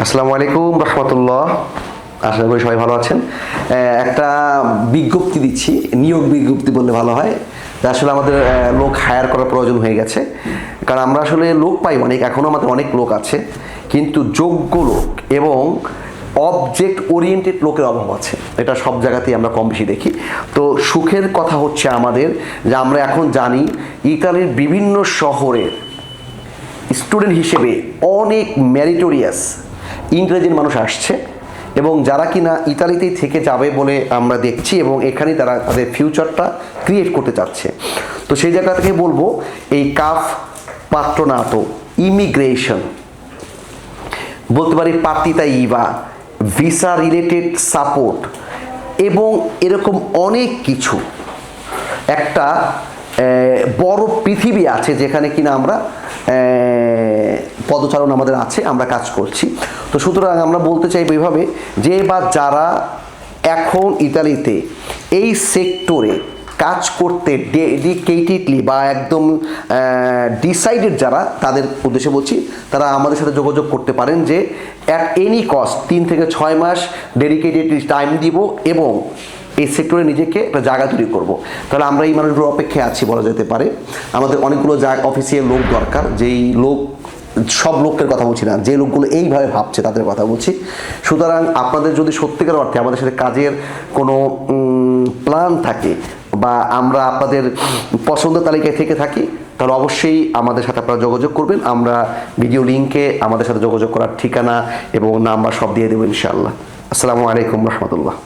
আসসালামু আলাইকুম রহমতুল্লাহ। আশা করি সবাই ভালো আছেন। একটা বিজ্ঞপ্তি দিচ্ছি, নিয়োগ বিজ্ঞপ্তি বললে ভালো হয়। আসলে আমাদের লোক হায়ার করার প্রয়োজন হয়ে গেছে, কারণ আমরা আসলে লোক পাই অনেক, এখনও আমাদের অনেক লোক আছে, কিন্তু যোগ্য লোক এবং অবজেক্ট ওরিয়েন্টেড লোকের অভাব আছে। এটা সব জায়গাতেই আমরা কম বেশি দেখি। তো সুখের কথা হচ্ছে আমাদের যে আমরা এখন জানি ইতালির বিভিন্ন শহরের স্টুডেন্ট হিসেবে অনেক মেরিটোরিয়াস ইন্টেলিজেন্ট মানুষ আসছে, এবং যারা কিনা ইতালিতেই থেকে যাবে বলে আমরা দেখছি, এবং এখানেই তারা তাদের ফিউচারটা ক্রিয়েট করতে চাচ্ছে। তো সেই জায়গা থেকে বলবো, এই কাফ পাত্রনাতো, ইমিগ্রেশন, বলতে পারি পার্টিতা ইভা, ভিসা রিলেটেড সাপোর্ট এবং এরকম অনেক কিছু, একটা বড় পৃথিবী আছে যেখানে কিনা আমরা পদচারণ আমাদের আছে, আমরা কাজ করছি। তো সুতরাং আমরা বলতে চাই এইভাবে যে, বা যারা এখন ইতালিতে এই সেক্টরে কাজ করতে ডেডিকেটেডলি বা একদম ডিসাইডেড যারা, তাদের উদ্দেশ্যে বলছি, তারা আমাদের সাথে যোগাযোগ করতে পারেন যে অ্যাট এনি কস্ট 3 থেকে 6 মাস ডেডিকেটেড টাইম দিব এবং এই সেক্টরে নিজেকে একটা জায়গা তৈরি করবো। তাহলে আমরা এই মানুষগুলোর অপেক্ষায় আছি বলা যেতে পারে। আমাদের অনেকগুলো অফিসিয়াল লোক দরকার, যেই লোক, সব লোকের কথা বলছি না, যে লোকগুলো এইভাবে ভাবছে তাদের কথা বলছি। সুতরাং আপনাদের যদি সত্যিকার অর্থে আমাদের সাথে কাজের কোনো প্ল্যান থাকে বা আমরা আপনাদের পছন্দের তালিকায় থেকে থাকি, তাহলে অবশ্যই আমাদের সাথে আপনারা যোগাযোগ করবেন। আমরা ভিডিও লিঙ্কে আমাদের সাথে যোগাযোগ করার ঠিকানা এবং নাম্বার সব দিয়ে দেবো ইনশাআল্লাহ। আসসালামু আলাইকুম রহমতুল্লাহ।